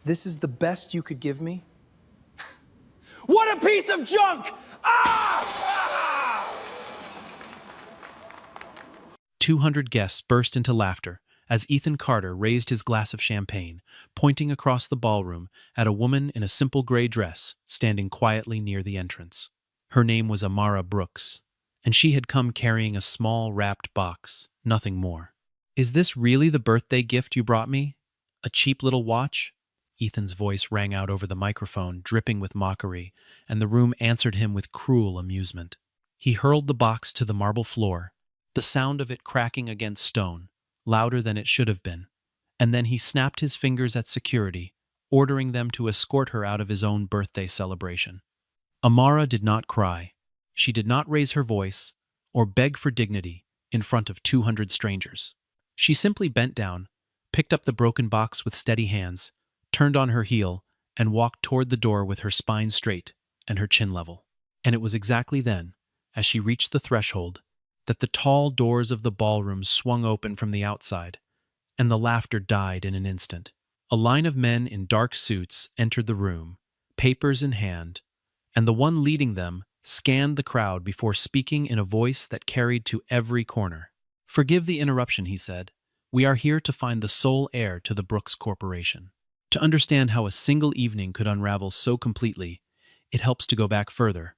This is the best you could give me? What a piece of junk! Ah! 200 guests burst into laughter as Ethan Carter raised his glass of champagne, pointing across the ballroom at a woman in a simple gray dress standing quietly near the entrance. Her name was Amara Brooks, and she had come carrying a small wrapped box, nothing more. "Is this really the birthday gift you brought me? A cheap little watch?" Ethan's voice rang out over the microphone, dripping with mockery, and the room answered him with cruel amusement. He hurled the box to the marble floor, the sound of it cracking against stone, louder than it should have been, and then he snapped his fingers at security, ordering them to escort her out of his own birthday celebration. Amara did not cry. She did not raise her voice or beg for dignity in front of 200 strangers. She simply bent down, picked up the broken box with steady hands, turned on her heel, and walked toward the door with her spine straight and her chin level. And it was exactly then, as she reached the threshold, that the tall doors of the ballroom swung open from the outside, and the laughter died in an instant. A line of men in dark suits entered the room, papers in hand, and the one leading them scanned the crowd before speaking in a voice that carried to every corner. "Forgive the interruption," he said. "We are here to find the sole heir to the Brooks Corporation." To understand how a single evening could unravel so completely, it helps to go back further,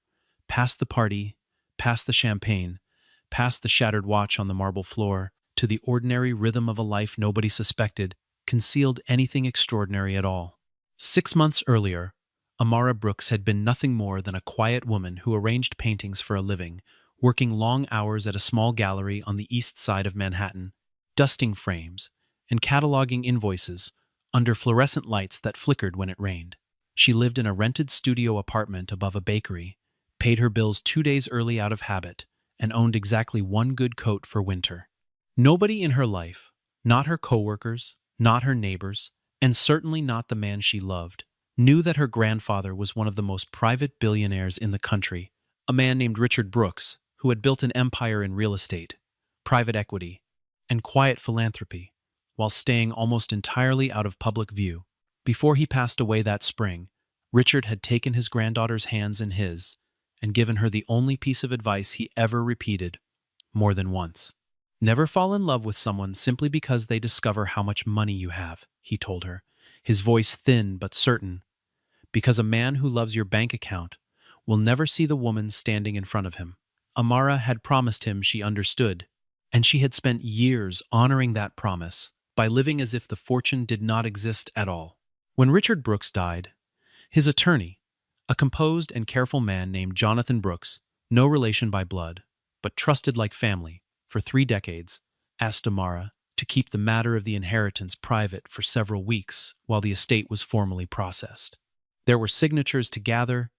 past the party, past the champagne, past the shattered watch on the marble floor, to the ordinary rhythm of a life nobody suspected concealed anything extraordinary at all. 6 months earlier, Amara Brooks had been nothing more than a quiet woman who arranged paintings for a living, working long hours at a small gallery on the east side of Manhattan, dusting frames and cataloging invoices under fluorescent lights that flickered when it rained. She lived in a rented studio apartment above a bakery, paid her bills 2 days early out of habit, and owned exactly one good coat for winter. Nobody in her life, not her coworkers, not her neighbors, and certainly not the man she loved, knew that her grandfather was one of the most private billionaires in the country, a man named Richard Brooks, who had built an empire in real estate, private equity, and quiet philanthropy, while staying almost entirely out of public view. Before he passed away that spring, Richard had taken his granddaughter's hands in his and given her the only piece of advice he ever repeated more than once. "Never fall in love with someone simply because they discover how much money you have," he told her, his voice thin but certain, "because a man who loves your bank account will never see the woman standing in front of him." Amara had promised him she understood, and she had spent years honoring that promise by living as if the fortune did not exist at all. When Richard Brooks died, his attorney, a composed and careful man named Jonathan Brooks, no relation by blood, but trusted like family for 3 decades, asked Amara to keep the matter of the inheritance private for several weeks while the estate was formally processed. There were signatures to gather,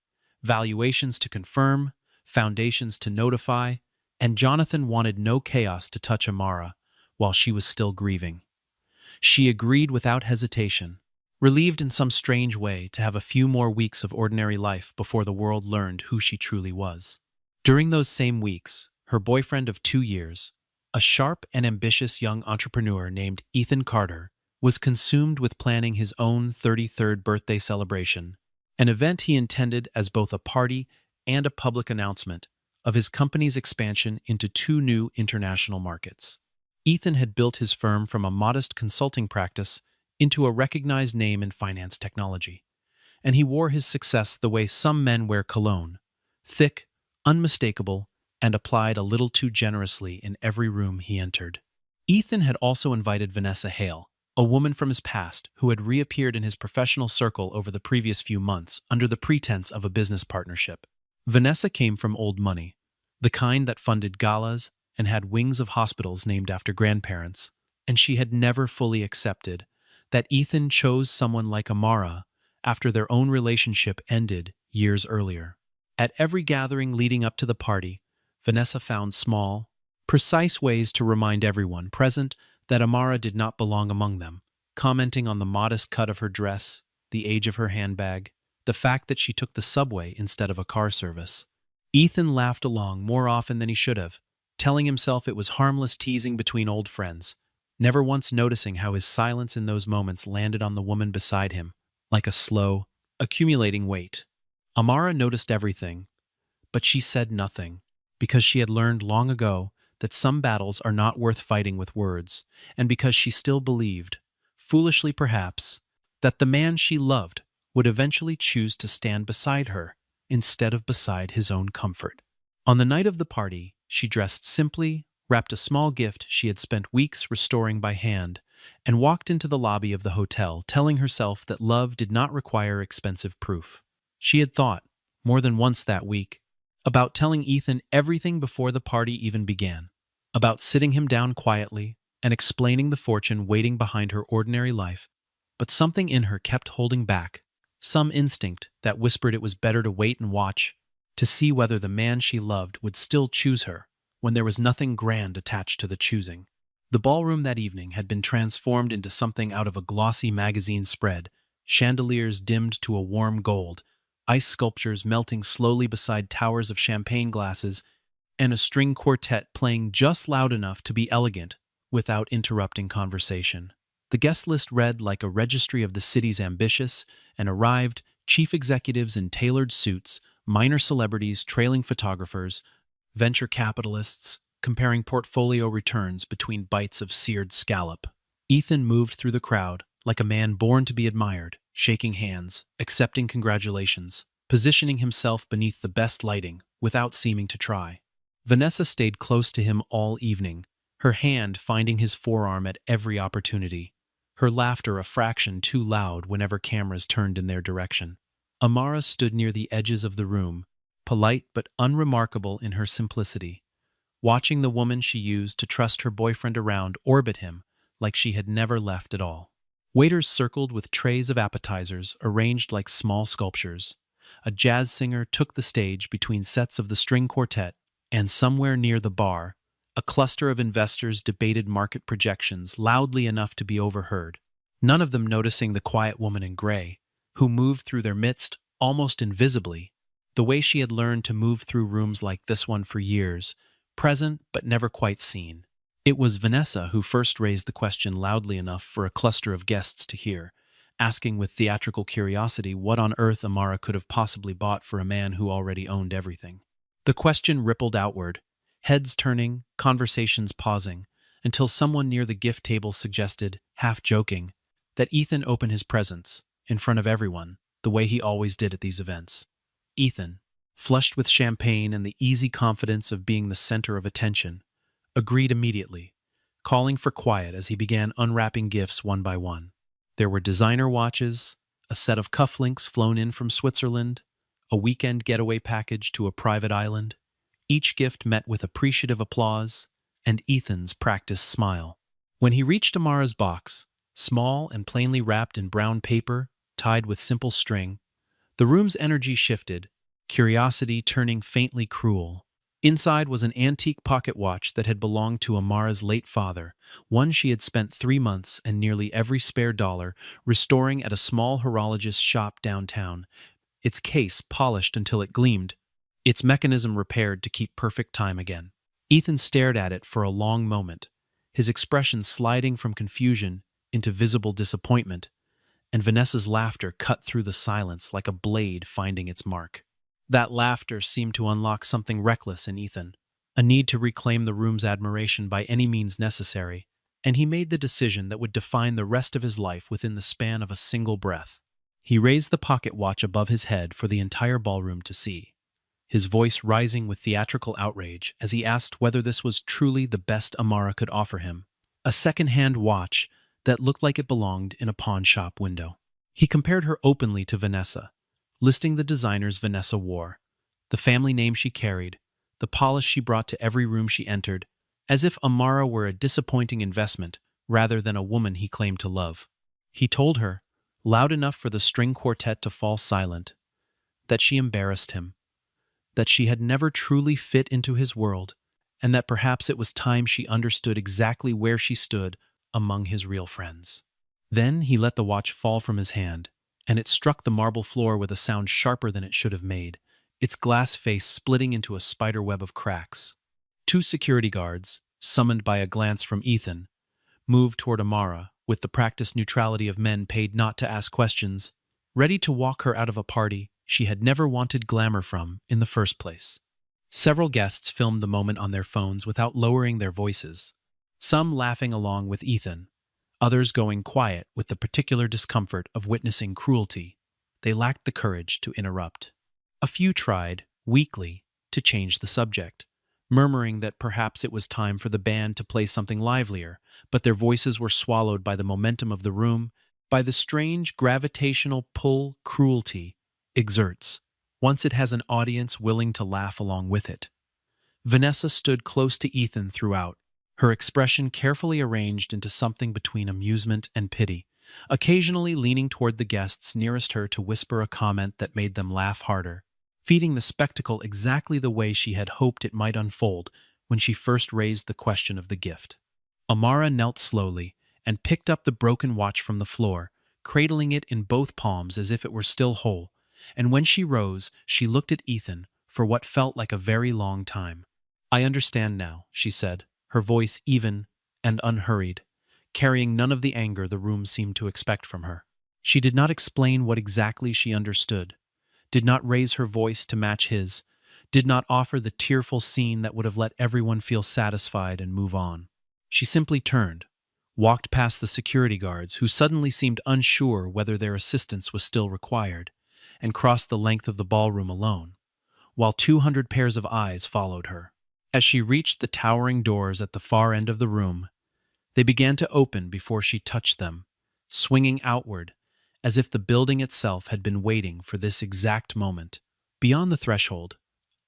valuations to confirm, foundations to notify, and Jonathan wanted no chaos to touch Amara while she was still grieving. She agreed without hesitation, relieved in some strange way to have a few more weeks of ordinary life before the world learned who she truly was. During those same weeks, her boyfriend of 2 years, a sharp and ambitious young entrepreneur named Ethan Carter, was consumed with planning his own 33rd birthday celebration, an event he intended as both a party and a public announcement of his company's expansion into 2 new international markets. Ethan had built his firm from a modest consulting practice into a recognized name in finance technology, and he wore his success the way some men wear cologne, thick, unmistakable, and applied a little too generously in every room he entered. Ethan had also invited Vanessa Hale, a woman from his past who had reappeared in his professional circle over the previous few months under the pretense of a business partnership. Vanessa came from old money, the kind that funded galas and had wings of hospitals named after grandparents, and she had never fully accepted that Ethan chose someone like Amara after their own relationship ended years earlier. At every gathering leading up to the party, Vanessa found small, precise ways to remind everyone present that Amara did not belong among them, commenting on the modest cut of her dress, the age of her handbag, the fact that she took the subway instead of a car service. Ethan laughed along more often than he should have, telling himself it was harmless teasing between old friends, never once noticing how his silence in those moments landed on the woman beside him, like a slow, accumulating weight. Amara noticed everything, but she said nothing, because she had learned long ago that some battles are not worth fighting with words, and because she still believed, foolishly perhaps, that the man she loved would eventually choose to stand beside her instead of beside his own comfort. On the night of the party, she dressed simply, wrapped a small gift she had spent weeks restoring by hand, and walked into the lobby of the hotel, telling herself that love did not require expensive proof. She had thought, more than once that week, about telling Ethan everything before the party even began, about sitting him down quietly and explaining the fortune waiting behind her ordinary life, but something in her kept holding back, some instinct that whispered it was better to wait and watch, to see whether the man she loved would still choose her when there was nothing grand attached to the choosing. The ballroom that evening had been transformed into something out of a glossy magazine spread, chandeliers dimmed to a warm gold, ice sculptures melting slowly beside towers of champagne glasses, and a string quartet playing just loud enough to be elegant without interrupting conversation. The guest list read like a registry of the city's ambitious and arrived chief executives in tailored suits, minor celebrities, trailing photographers, venture capitalists, comparing portfolio returns between bites of seared scallop. Ethan moved through the crowd like a man born to be admired, shaking hands, accepting congratulations, positioning himself beneath the best lighting without seeming to try. Vanessa stayed close to him all evening, her hand finding his forearm at every opportunity, her laughter a fraction too loud whenever cameras turned in their direction. Amara stood near the edges of the room, polite but unremarkable in her simplicity, watching the woman she used to trust her boyfriend around orbit him like she had never left at all. Waiters circled with trays of appetizers arranged like small sculptures. A jazz singer took the stage between sets of the string quartet, and somewhere near the bar, a cluster of investors debated market projections loudly enough to be overheard, none of them noticing the quiet woman in gray, who moved through their midst almost invisibly, the way she had learned to move through rooms like this one for years, present but never quite seen. It was Vanessa who first raised the question loudly enough for a cluster of guests to hear, asking with theatrical curiosity what on earth Amara could have possibly bought for a man who already owned everything. The question rippled outward, heads turning, conversations pausing, until someone near the gift table suggested, half joking, that Ethan open his presents, in front of everyone, the way he always did at these events. Ethan, flushed with champagne and the easy confidence of being the center of attention, agreed immediately, calling for quiet as he began unwrapping gifts one by one. There were designer watches, a set of cufflinks flown in from Switzerland, a weekend getaway package to a private island, each gift met with appreciative applause and Ethan's practiced smile. When he reached Amara's box, small and plainly wrapped in brown paper, tied with simple string, the room's energy shifted, curiosity turning faintly cruel. Inside was an antique pocket watch that had belonged to Amara's late father, one she had spent 3 months and nearly every spare dollar restoring at a small horologist's shop downtown, its case polished until it gleamed, its mechanism repaired to keep perfect time again. Ethan stared at it for a long moment, his expression sliding from confusion into visible disappointment, and Vanessa's laughter cut through the silence like a blade finding its mark. That laughter seemed to unlock something reckless in Ethan, a need to reclaim the room's admiration by any means necessary, and he made the decision that would define the rest of his life within the span of a single breath. He raised the pocket watch above his head for the entire ballroom to see, his voice rising with theatrical outrage as he asked whether this was truly the best Amara could offer him, a second-hand watch that looked like it belonged in a pawn shop window. He compared her openly to Vanessa, listing the designers Vanessa wore, the family name she carried, the polish she brought to every room she entered, as if Amara were a disappointing investment rather than a woman he claimed to love. He told her, loud enough for the string quartet to fall silent, that she embarrassed him, that she had never truly fit into his world, and that perhaps it was time she understood exactly where she stood among his real friends. Then he let the watch fall from his hand, and it struck the marble floor with a sound sharper than it should have made, its glass face splitting into a spider web of cracks. 2 security guards, summoned by a glance from Ethan, moved toward Amara with the practiced neutrality of men paid not to ask questions. ready to walk her out of a party she had never wanted glamour from in the first place. Several guests filmed the moment on their phones without lowering their voices, some laughing along with Ethan, others going quiet with the particular discomfort of witnessing cruelty. They lacked the courage to interrupt. A few tried, weakly, to change the subject, murmuring that perhaps it was time for the band to play something livelier, but their voices were swallowed by the momentum of the room, by the strange gravitational pull cruelty exerts, once it has an audience willing to laugh along with it. Vanessa stood close to Ethan throughout, her expression carefully arranged into something between amusement and pity, occasionally leaning toward the guests nearest her to whisper a comment that made them laugh harder, feeding the spectacle exactly the way she had hoped it might unfold when she first raised the question of the gift. Amara knelt slowly and picked up the broken watch from the floor, cradling it in both palms as if it were still whole, and when she rose, she looked at Ethan for what felt like a very long time. "I understand now," she said, her voice even and unhurried, carrying none of the anger the room seemed to expect from her. She did not explain what exactly she understood, did not raise her voice to match his, did not offer the tearful scene that would have let everyone feel satisfied and move on. She simply turned, walked past the security guards, who suddenly seemed unsure whether their assistance was still required, and crossed the length of the ballroom alone, while 200 pairs of eyes followed her. As she reached the towering doors at the far end of the room, they began to open before she touched them, swinging outward, as if the building itself had been waiting for this exact moment. Beyond the threshold,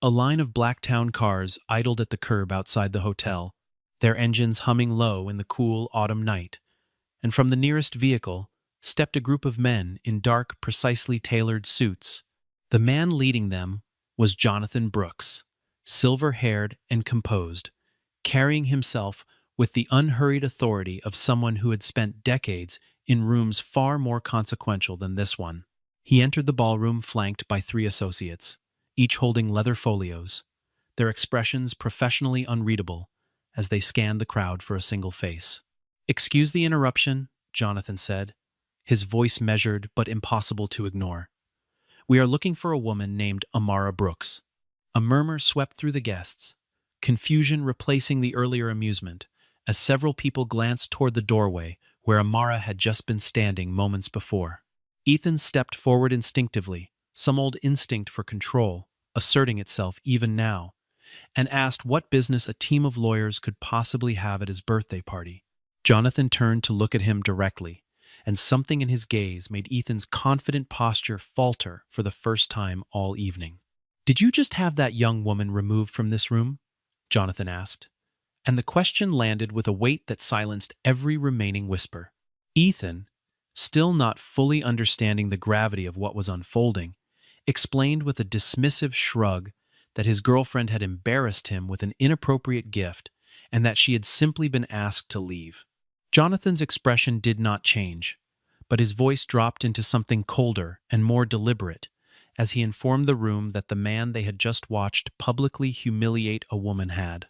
a line of Blacktown cars idled at the curb outside the hotel, their engines humming low in the cool autumn night, and from the nearest vehicle stepped a group of men in dark, precisely tailored suits. The man leading them was Jonathan Brooks, silver-haired and composed, carrying himself with the unhurried authority of someone who had spent decades in rooms far more consequential than this one. He entered the ballroom flanked by 3 associates, each holding leather folios, their expressions professionally unreadable as they scanned the crowd for a single face. "Excuse the interruption," Jonathan said, his voice measured but impossible to ignore. "We are looking for a woman named Amara Brooks." A murmur swept through the guests, confusion replacing the earlier amusement, as several people glanced toward the doorway where Amara had just been standing moments before. Ethan stepped forward instinctively, some old instinct for control asserting itself even now, and asked what business a team of lawyers could possibly have at his birthday party. Jonathan turned to look at him directly, and something in his gaze made Ethan's confident posture falter for the first time all evening. "Did you just have that young woman removed from this room?" Jonathan asked, and the question landed with a weight that silenced every remaining whisper. Ethan, still not fully understanding the gravity of what was unfolding, explained with a dismissive shrug that his girlfriend had embarrassed him with an inappropriate gift and that she had simply been asked to leave. Jonathan's expression did not change, but his voice dropped into something colder and more deliberate as he informed the room that the man they had just watched publicly humiliate a woman had,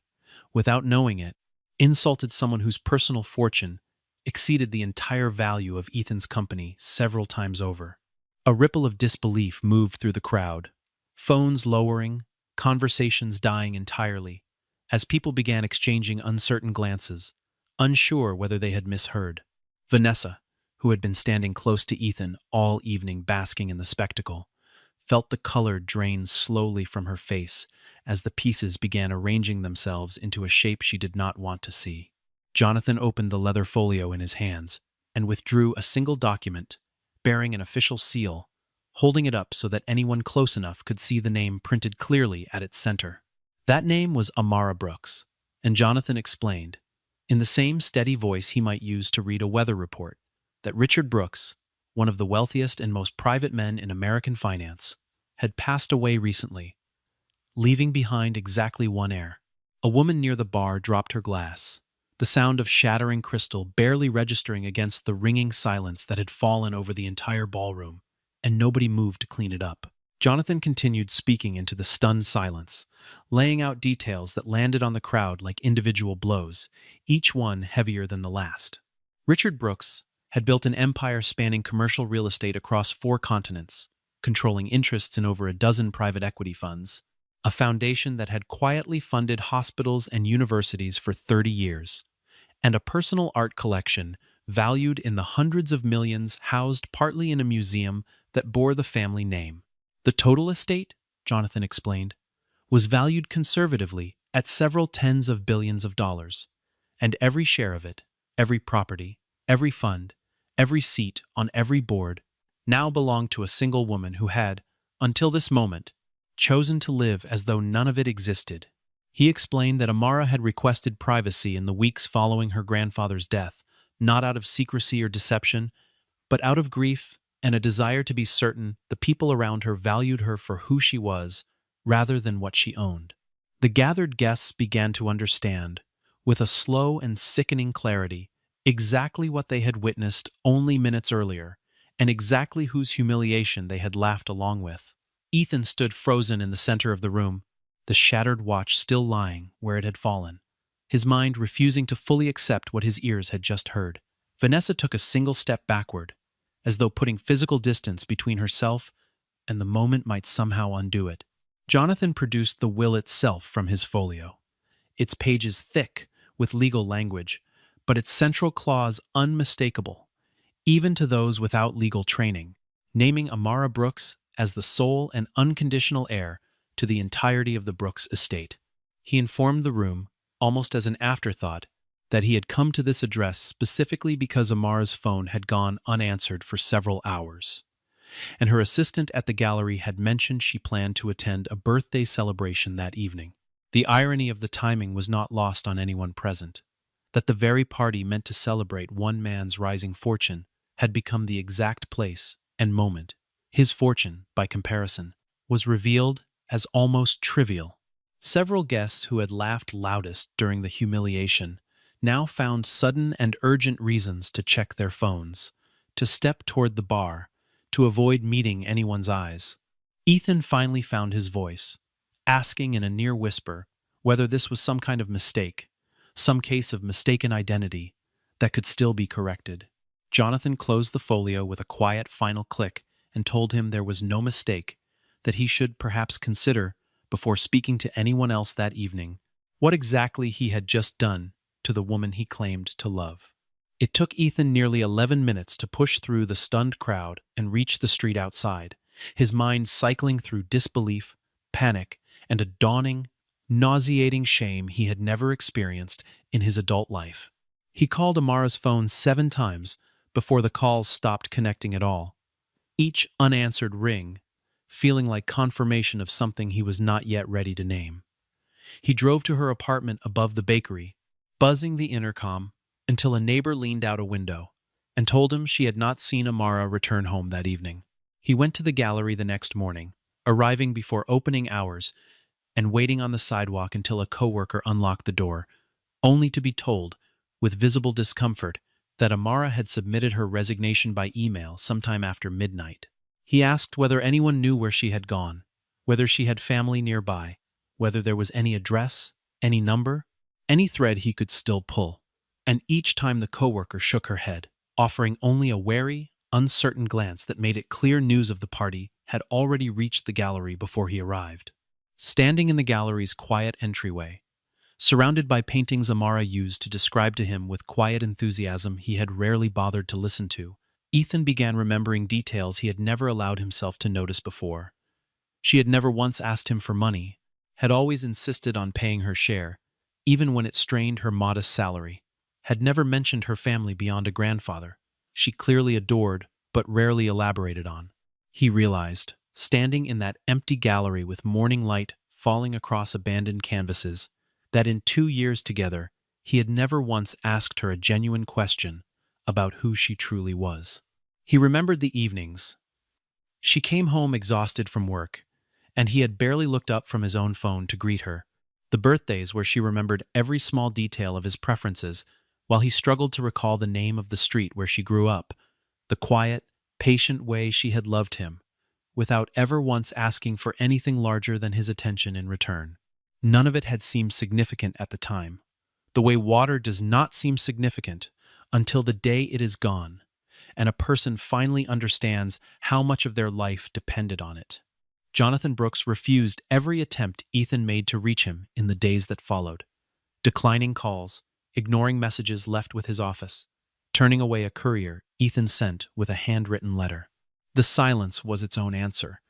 without knowing it, insulted someone whose personal fortune exceeded the entire value of Ethan's company several times over. A ripple of disbelief moved through the crowd, phones lowering, conversations dying entirely, as people began exchanging uncertain glances, unsure whether they had misheard. Vanessa, who had been standing close to Ethan all evening basking in the spectacle, felt the color drain slowly from her face as the pieces began arranging themselves into a shape she did not want to see. Jonathan opened the leather folio in his hands and withdrew a single document bearing an official seal, holding it up so that anyone close enough could see the name printed clearly at its center. That name was Amara Brooks, and Jonathan explained, in the same steady voice he might use to read a weather report, that Richard Brooks, one of the wealthiest and most private men in American finance, had passed away recently, leaving behind exactly one heir. A woman near the bar dropped her glass, the sound of shattering crystal barely registering against the ringing silence that had fallen over the entire ballroom, and nobody moved to clean it up. Jonathan continued speaking into the stunned silence, laying out details that landed on the crowd like individual blows, each one heavier than the last. Richard Brooks had built an empire spanning commercial real estate across 4 continents, controlling interests in over a dozen private equity funds, a foundation that had quietly funded hospitals and universities for 30 years, and a personal art collection valued in the hundreds of millions housed partly in a museum that bore the family name. The total estate, Jonathan explained, was valued conservatively at several tens of billions of dollars, and every share of it, every property, every fund, every seat on every board, now belonged to a single woman who had, until this moment, chosen to live as though none of it existed. He explained that Amara had requested privacy in the weeks following her grandfather's death, not out of secrecy or deception, but out of grief and a desire to be certain the people around her valued her for who she was rather than what she owned. The gathered guests began to understand, with a slow and sickening clarity, exactly what they had witnessed only minutes earlier, and exactly whose humiliation they had laughed along with. Ethan stood frozen in the center of the room, the shattered watch still lying where it had fallen, his mind refusing to fully accept what his ears had just heard. Vanessa took a single step backward, as though putting physical distance between herself and the moment might somehow undo it. Jonathan produced the will itself from his folio, its pages thick with legal language, but its central clause unmistakable, even to those without legal training, naming Amara Brooks as the sole and unconditional heir to the entirety of the Brooks estate. He informed the room, almost as an afterthought, that he had come to this address specifically because Amara's phone had gone unanswered for several hours, and her assistant at the gallery had mentioned she planned to attend a birthday celebration that evening. The irony of the timing was not lost on anyone present, that the very party meant to celebrate one man's rising fortune had become the exact place and moment. His fortune, by comparison, was revealed as almost trivial. Several guests who had laughed loudest during the humiliation now found sudden and urgent reasons to check their phones, to step toward the bar, to avoid meeting anyone's eyes. Ethan finally found his voice, asking in a near whisper whether this was some kind of mistake, some case of mistaken identity that could still be corrected. Jonathan closed the folio with a quiet final click and told him there was no mistake, that he should perhaps consider, before speaking to anyone else that evening, what exactly he had just done to the woman he claimed to love. It took Ethan nearly 11 minutes to push through the stunned crowd and reach the street outside, his mind cycling through disbelief, panic, and a dawning, nauseating shame he had never experienced in his adult life. He called Amara's phone 7 times before the calls stopped connecting at all, each unanswered ring feeling like confirmation of something he was not yet ready to name. He drove to her apartment above the bakery, buzzing the intercom until a neighbor leaned out a window and told him she had not seen Amara return home that evening. He went to the gallery the next morning, arriving before opening hours and waiting on the sidewalk until a coworker unlocked the door, only to be told, with visible discomfort, that Amara had submitted her resignation by email sometime after midnight. He asked whether anyone knew where she had gone, whether she had family nearby, whether there was any address, any number, any thread he could still pull. And each time the coworker shook her head, offering only a wary, uncertain glance that made it clear news of the party had already reached the gallery before he arrived. Standing in the gallery's quiet entryway, surrounded by paintings Amara used to describe to him with quiet enthusiasm he had rarely bothered to listen to, Ethan began remembering details he had never allowed himself to notice before. She had never once asked him for money, had always insisted on paying her share, even when it strained her modest salary, had never mentioned her family beyond a grandfather she clearly adored but rarely elaborated on. He realized, standing in that empty gallery with morning light falling across abandoned canvases, that in 2 years together he had never once asked her a genuine question about who she truly was. He remembered the evenings. She came home exhausted from work, and he had barely looked up from his own phone to greet her. The birthdays where she remembered every small detail of his preferences, while he struggled to recall the name of the street where she grew up, the quiet, patient way she had loved him, without ever once asking for anything larger than his attention in return. None of it had seemed significant at the time, the way water does not seem significant until the day it is gone, and a person finally understands how much of their life depended on it. Jonathan Brooks refused every attempt Ethan made to reach him in the days that followed, declining calls, ignoring messages left with his office, turning away a courier Ethan sent with a handwritten letter. The silence was its own answer,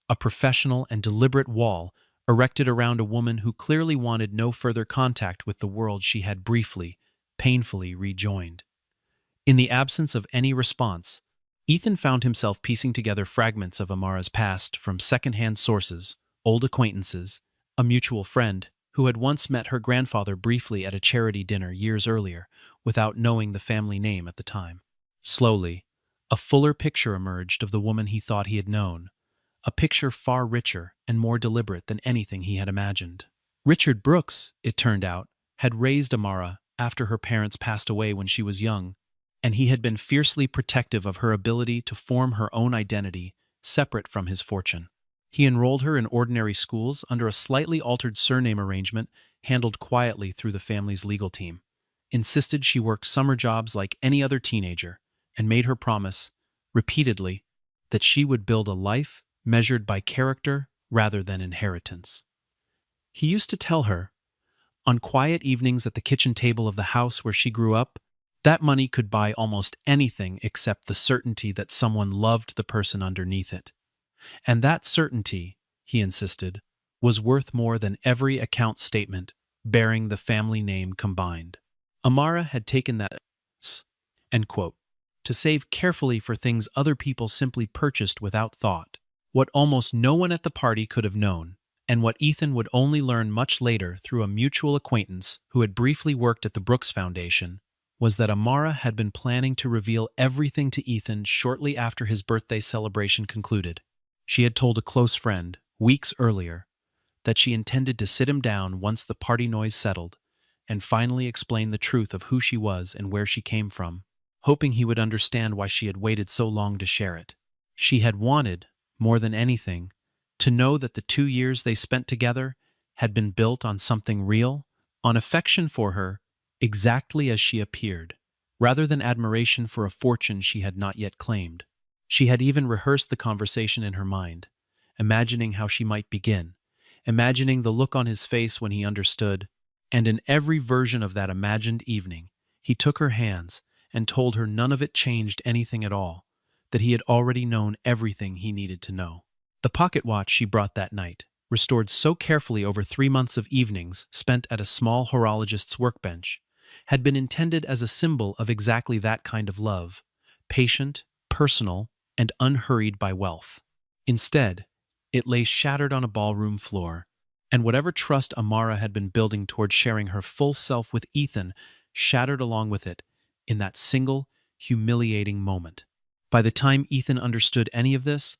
a professional and deliberate wall erected around a woman who clearly wanted no further contact with the world she had briefly, painfully rejoined. In the absence of any response, Ethan found himself piecing together fragments of Amara's past from secondhand sources, old acquaintances, a mutual friend who had once met her grandfather briefly at a charity dinner years earlier without knowing the family name at the time. Slowly, a fuller picture emerged of the woman he thought he had known, a picture far richer and more deliberate than anything he had imagined. Richard Brooks, it turned out, had raised Amara after her parents passed away when she was young, and he had been fiercely protective of her ability to form her own identity separate from his fortune. He enrolled her in ordinary schools under a slightly altered surname arrangement handled quietly through the family's legal team, insisted she work summer jobs like any other teenager, and made her promise, repeatedly, that she would build a life measured by character rather than inheritance. He used to tell her, on quiet evenings at the kitchen table of the house where she grew up, that money could buy almost anything except the certainty that someone loved the person underneath it. And that certainty, he insisted, was worth more than every account statement bearing the family name combined. Amara had taken that, end quote, to save carefully for things other people simply purchased without thought. What almost no one at the party could have known, and what Ethan would only learn much later through a mutual acquaintance who had briefly worked at the Brooks Foundation, was that Amara had been planning to reveal everything to Ethan shortly after his birthday celebration concluded. She had told a close friend, weeks earlier, that she intended to sit him down once the party noise settled and finally explain the truth of who she was and where she came from, hoping he would understand why she had waited so long to share it. She had wanted, more than anything, to know that the 2 years they spent together had been built on something real, on affection for her, exactly as she appeared, rather than admiration for a fortune she had not yet claimed. She had even rehearsed the conversation in her mind, imagining how she might begin, imagining the look on his face when he understood, and in every version of that imagined evening, he took her hands and told her none of it changed anything at all, that he had already known everything he needed to know. The pocket watch she brought that night, restored so carefully over 3 months of evenings spent at a small horologist's workbench, had been intended as a symbol of exactly that kind of love, patient, personal, and unhurried by wealth. Instead, it lay shattered on a ballroom floor, and whatever trust Amara had been building toward sharing her full self with Ethan shattered along with it in that single, humiliating moment. By the time Ethan understood any of this,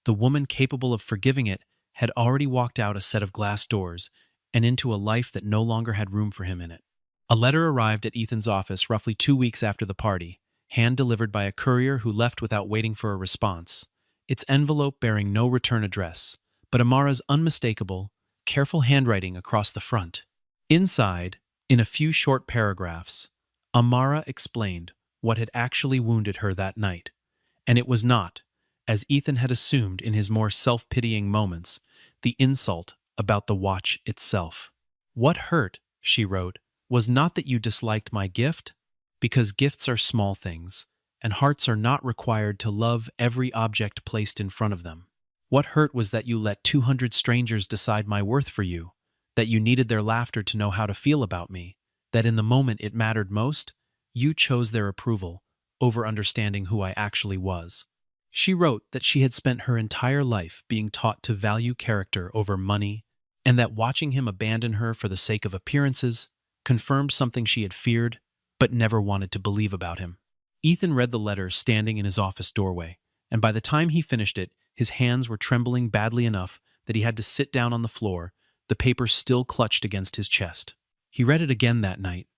the woman capable of forgiving it had already walked out a set of glass doors and into a life that no longer had room for him in it. A letter arrived at Ethan's office roughly 2 weeks after the party, hand-delivered by a courier who left without waiting for a response, its envelope bearing no return address, but Amara's unmistakable, careful handwriting across the front. Inside, in a few short paragraphs, Amara explained what had actually wounded her that night, and it was not, as Ethan had assumed in his more self-pitying moments, the insult about the watch itself. "What hurt," she wrote, "was not that you disliked my gift, because gifts are small things, and hearts are not required to love every object placed in front of them. What hurt was that you let 200 strangers decide my worth for you, that you needed their laughter to know how to feel about me, that in the moment it mattered most, you chose their approval over understanding who I actually was." She wrote that she had spent her entire life being taught to value character over money, and that watching him abandon her for the sake of appearances confirmed something she had feared but never wanted to believe about him. Ethan read the letter standing in his office doorway, and by the time he finished it, his hands were trembling badly enough that he had to sit down on the floor, the paper still clutched against his chest. He read it again that night,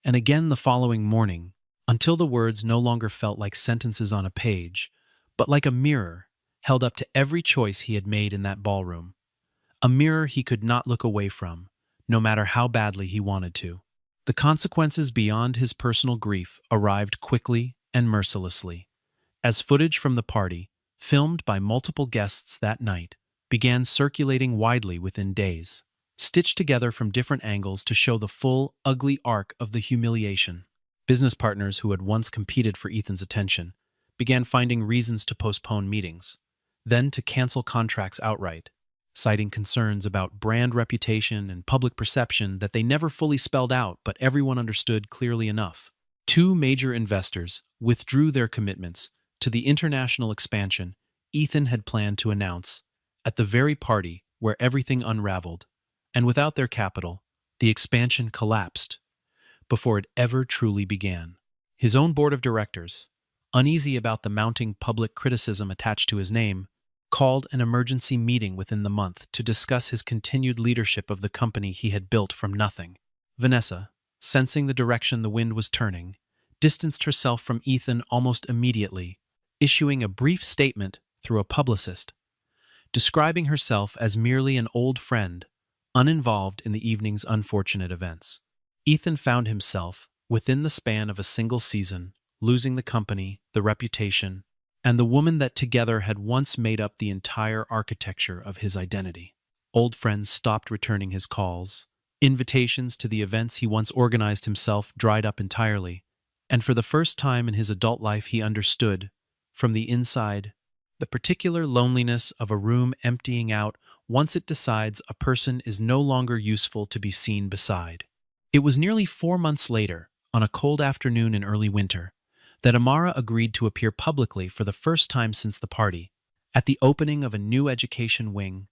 and again the following morning, until the words no longer felt like sentences on a page, but like a mirror held up to every choice he had made in that ballroom. A mirror he could not look away from, no matter how badly he wanted to. The consequences beyond his personal grief arrived quickly and mercilessly. As footage from the party, filmed by multiple guests that night, began circulating widely within days, stitched together from different angles to show the full, ugly arc of the humiliation. Business partners who had once competed for Ethan's attention began finding reasons to postpone meetings, then to cancel contracts outright, citing concerns about brand reputation and public perception that they never fully spelled out but everyone understood clearly enough. Two major investors withdrew their commitments to the international expansion Ethan had planned to announce at the very party where everything unraveled, and without their capital, the expansion collapsed before it ever truly began. His own board of directors, uneasy about the mounting public criticism attached to his name, called an emergency meeting within the month to discuss his continued leadership of the company he had built from nothing. Vanessa, sensing the direction the wind was turning, distanced herself from Ethan almost immediately, issuing a brief statement through a publicist, describing herself as merely an old friend, uninvolved in the evening's unfortunate events. Ethan found himself, within the span of a single season, losing the company, the reputation, and the woman that together had once made up the entire architecture of his identity. Old friends stopped returning his calls. Invitations to the events he once organized himself dried up entirely, and for the first time in his adult life he understood, from the inside, the particular loneliness of a room emptying out once it decides a person is no longer useful to be seen beside. It was nearly 4 months later, on a cold afternoon in early winter, that Amara agreed to appear publicly for the first time since the party, at the opening of a new education wing,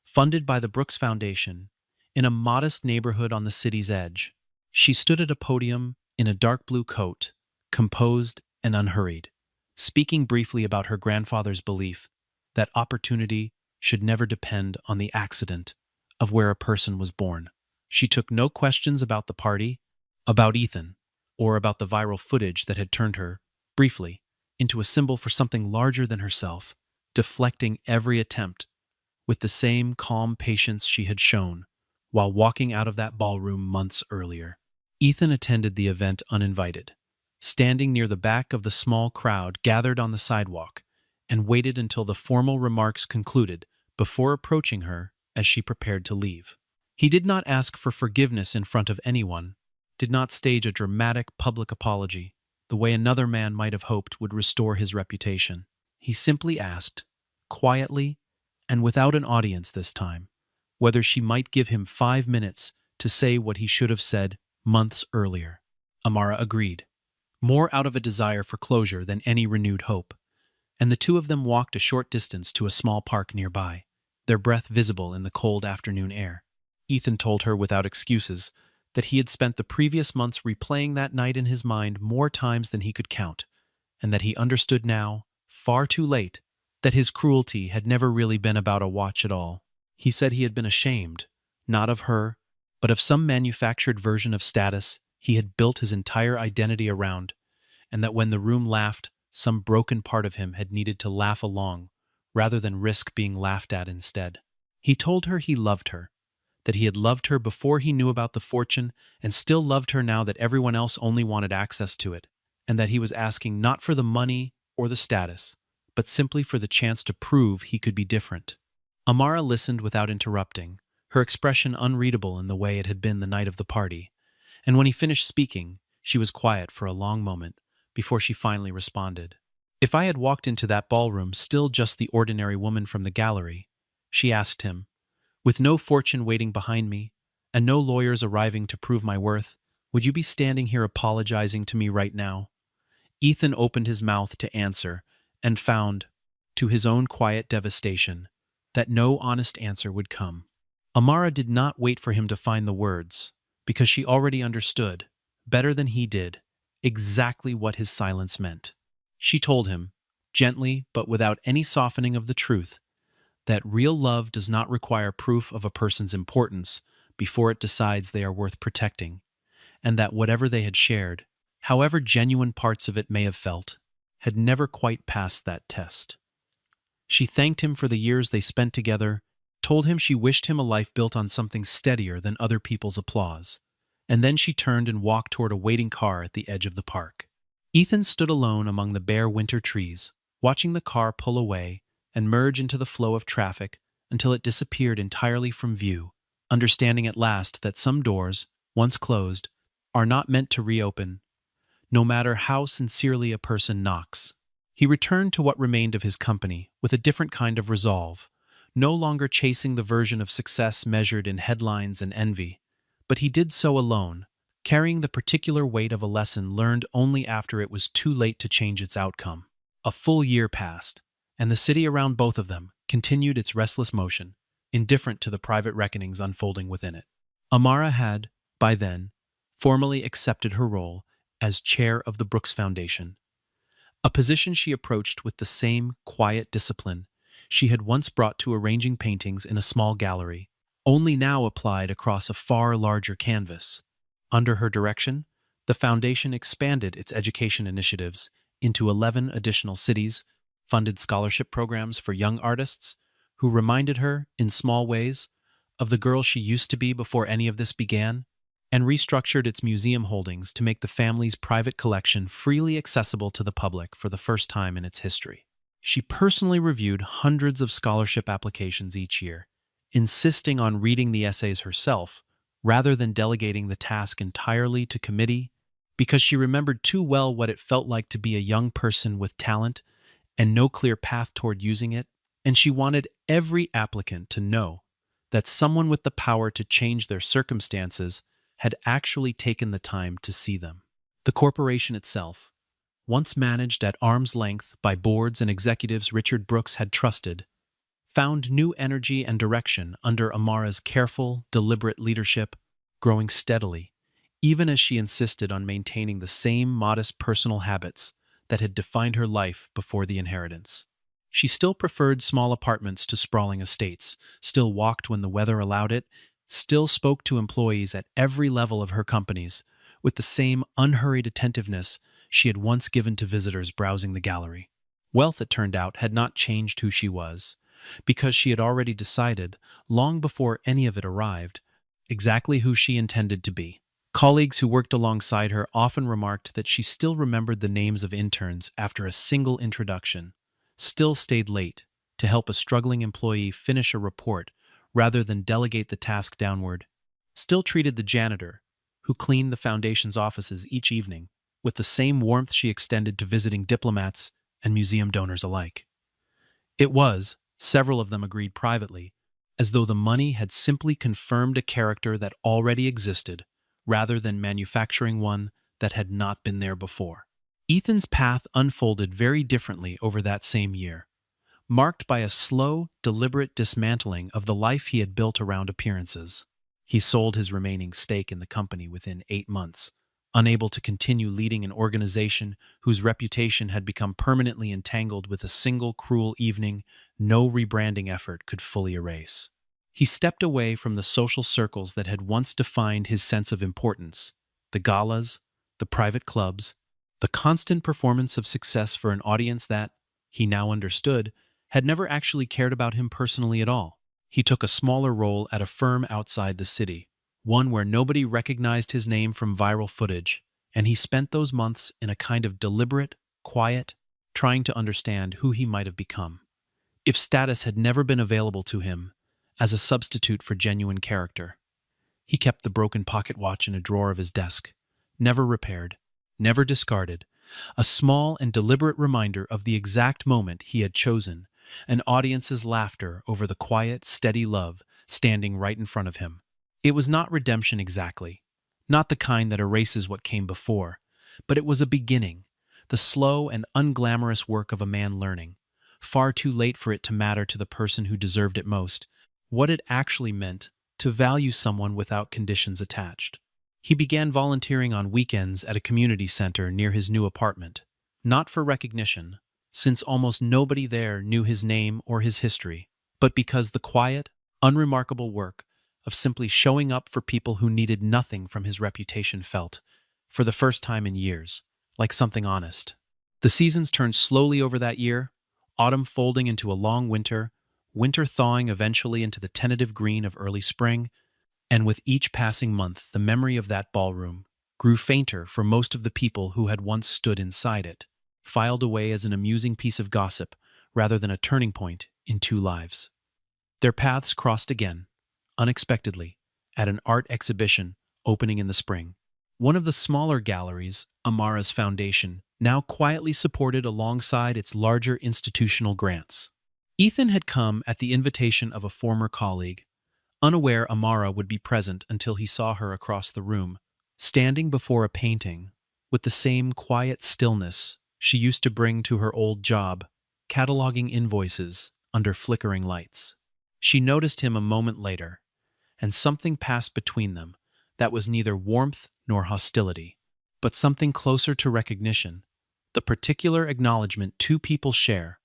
funded by the Brooks Foundation, in a modest neighborhood on the city's edge. She stood at a podium in a dark blue coat, composed and unhurried, speaking briefly about her grandfather's belief that opportunity should never depend on the accident of where a person was born. She took no questions about the party, about Ethan, or about the viral footage that had turned her, briefly, into a symbol for something larger than herself, deflecting every attempt with the same calm patience she had shown while walking out of that ballroom months earlier. Ethan attended the event uninvited, standing near the back of the small crowd gathered on the sidewalk, and waited until the formal remarks concluded before approaching her as she prepared to leave. He did not ask for forgiveness in front of anyone, did not stage a dramatic public apology, the way another man might have hoped would restore his reputation. He simply asked, quietly and without an audience this time, whether she might give him 5 minutes to say what he should have said months earlier. Amara agreed, more out of a desire for closure than any renewed hope, and the two of them walked a short distance to a small park nearby, their breath visible in the cold afternoon air. Ethan told her without excuses that he had spent the previous months replaying that night in his mind more times than he could count, and that he understood now, far too late, that his cruelty had never really been about a watch at all. He said he had been ashamed, not of her, but of some manufactured version of status he had built his entire identity around, and that when the room laughed, some broken part of him had needed to laugh along, rather than risk being laughed at instead. He told her he loved her, that he had loved her before he knew about the fortune and still loved her now that everyone else only wanted access to it, and that he was asking not for the money or the status, but simply for the chance to prove he could be different. Amara listened without interrupting, her expression unreadable in the way it had been the night of the party, and when he finished speaking, she was quiet for a long moment before she finally responded. If I had walked into that ballroom still just the ordinary woman from the gallery, she asked him, with no fortune waiting behind me, and no lawyers arriving to prove my worth, would you be standing here apologizing to me right now? Ethan opened his mouth to answer, and found, to his own quiet devastation, that no honest answer would come. Amara did not wait for him to find the words, because she already understood, better than he did, exactly what his silence meant. She told him, gently but without any softening of the truth, that real love does not require proof of a person's importance before it decides they are worth protecting, and that whatever they had shared, however genuine parts of it may have felt, had never quite passed that test. She thanked him for the years they spent together, told him she wished him a life built on something steadier than other people's applause, and then she turned and walked toward a waiting car at the edge of the park. Ethan stood alone among the bare winter trees, watching the car pull away and merge into the flow of traffic until it disappeared entirely from view, understanding at last that some doors, once closed, are not meant to reopen, no matter how sincerely a person knocks. He returned to what remained of his company with a different kind of resolve, no longer chasing the version of success measured in headlines and envy, but he did so alone, carrying the particular weight of a lesson learned only after it was too late to change its outcome. A full year passed, and the city around both of them continued its restless motion, indifferent to the private reckonings unfolding within it. Amara had, by then, formally accepted her role as chair of the Brooks Foundation, a position she approached with the same quiet discipline she had once brought to arranging paintings in a small gallery, only now applied across a far larger canvas. Under her direction, the foundation expanded its education initiatives into 11 additional cities, funded scholarship programs for young artists who reminded her, in small ways, of the girl she used to be before any of this began, and restructured its museum holdings to make the family's private collection freely accessible to the public for the first time in its history. She personally reviewed hundreds of scholarship applications each year, insisting on reading the essays herself rather than delegating the task entirely to committee, because she remembered too well what it felt like to be a young person with talent and no clear path toward using it, and she wanted every applicant to know that someone with the power to change their circumstances had actually taken the time to see them. The corporation itself, once managed at arm's length by boards and executives Richard Brooks had trusted, found new energy and direction under Amara's careful, deliberate leadership, growing steadily, even as she insisted on maintaining the same modest personal habits that had defined her life before the inheritance. She still preferred small apartments to sprawling estates, still walked when the weather allowed it, still spoke to employees at every level of her companies with the same unhurried attentiveness she had once given to visitors browsing the gallery. Wealth, it turned out, had not changed who she was, because she had already decided, long before any of it arrived, exactly who she intended to be. Colleagues who worked alongside her often remarked that she still remembered the names of interns after a single introduction, still stayed late to help a struggling employee finish a report rather than delegate the task downward, still treated the janitor, who cleaned the foundation's offices each evening, with the same warmth she extended to visiting diplomats and museum donors alike. It was, several of them agreed privately, as though the money had simply confirmed a character that already existed, rather than manufacturing one that had not been there before. Ethan's path unfolded very differently over that same year, marked by a slow, deliberate dismantling of the life he had built around appearances. He sold his remaining stake in the company within 8 months, unable to continue leading an organization whose reputation had become permanently entangled with a single cruel evening no rebranding effort could fully erase. He stepped away from the social circles that had once defined his sense of importance, the galas, the private clubs, the constant performance of success for an audience that, he now understood, had never actually cared about him personally at all. He took a smaller role at a firm outside the city, one where nobody recognized his name from viral footage, and he spent those months in a kind of deliberate, quiet, trying to understand who he might have become, if status had never been available to him as a substitute for genuine character. He kept the broken pocket watch in a drawer of his desk, never repaired, never discarded, a small and deliberate reminder of the exact moment he had chosen, an audience's laughter over the quiet, steady love standing right in front of him. It was not redemption exactly, not the kind that erases what came before, but it was a beginning, the slow and unglamorous work of a man learning, far too late for it to matter to the person who deserved it most, what it actually meant to value someone without conditions attached. He began volunteering on weekends at a community center near his new apartment, not for recognition, since almost nobody there knew his name or his history, but because the quiet, unremarkable work of simply showing up for people who needed nothing from his reputation felt, for the first time in years, like something honest. The seasons turned slowly over that year, autumn folding into a long winter, winter thawing eventually into the tentative green of early spring, and with each passing month the memory of that ballroom grew fainter for most of the people who had once stood inside it, filed away as an amusing piece of gossip rather than a turning point in two lives. Their paths crossed again, unexpectedly, at an art exhibition opening in the spring. One of the smaller galleries, Amara's foundation, now quietly supported alongside its larger institutional grants. Ethan had come at the invitation of a former colleague, unaware Amara would be present until he saw her across the room, standing before a painting with the same quiet stillness she used to bring to her old job, cataloging invoices under flickering lights. She noticed him a moment later, and something passed between them that was neither warmth nor hostility, but something closer to recognition, the particular acknowledgement two people share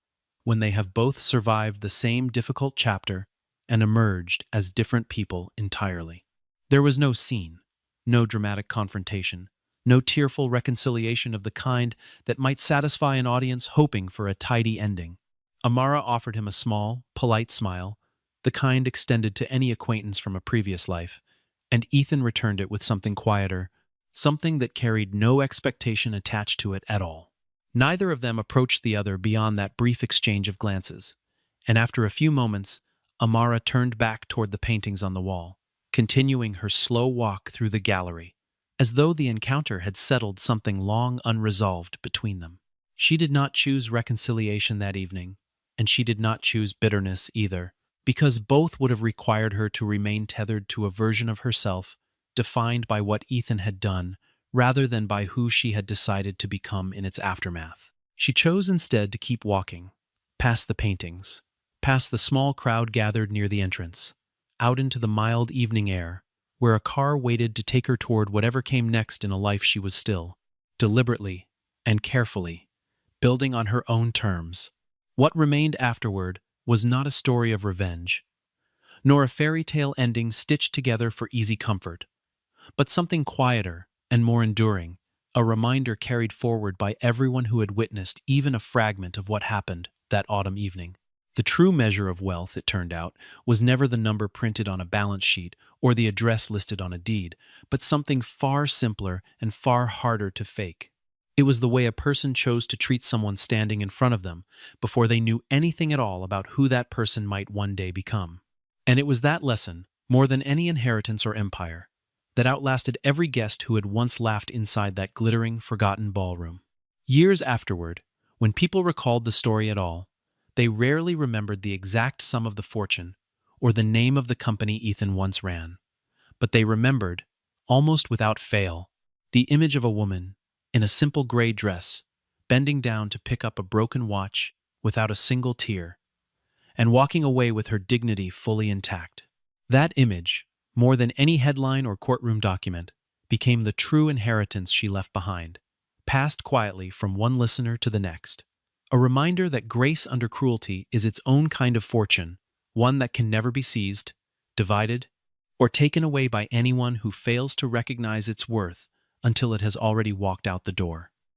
when they have both survived the same difficult chapter and emerged as different people entirely. There was no scene, no dramatic confrontation, no tearful reconciliation of the kind that might satisfy an audience hoping for a tidy ending. Amara offered him a small, polite smile, the kind extended to any acquaintance from a previous life, and Ethan returned it with something quieter, something that carried no expectation attached to it at all. Neither of them approached the other beyond that brief exchange of glances, and after a few moments, Amara turned back toward the paintings on the wall, continuing her slow walk through the gallery, as though the encounter had settled something long unresolved between them. She did not choose reconciliation that evening, and she did not choose bitterness either, because both would have required her to remain tethered to a version of herself defined by what Ethan had done rather than by who she had decided to become in its aftermath. She chose instead to keep walking, past the paintings, past the small crowd gathered near the entrance, out into the mild evening air, where a car waited to take her toward whatever came next in a life she was still, deliberately and carefully, building on her own terms. What remained afterward was not a story of revenge, nor a fairy tale ending stitched together for easy comfort, but something quieter and more enduring, a reminder carried forward by everyone who had witnessed even a fragment of what happened that autumn evening. The true measure of wealth, it turned out, was never the number printed on a balance sheet or the address listed on a deed, but something far simpler and far harder to fake. It was the way a person chose to treat someone standing in front of them before they knew anything at all about who that person might one day become. And it was that lesson, more than any inheritance or empire, that outlasted every guest who had once laughed inside that glittering, forgotten ballroom. Years afterward, when people recalled the story at all, they rarely remembered the exact sum of the fortune or the name of the company Ethan once ran, but they remembered, almost without fail, the image of a woman in a simple gray dress, bending down to pick up a broken watch without a single tear, and walking away with her dignity fully intact. That image, more than any headline or courtroom document, became the true inheritance she left behind, passed quietly from one listener to the next. A reminder that grace under cruelty is its own kind of fortune, one that can never be seized, divided, or taken away by anyone who fails to recognize its worth until it has already walked out the door.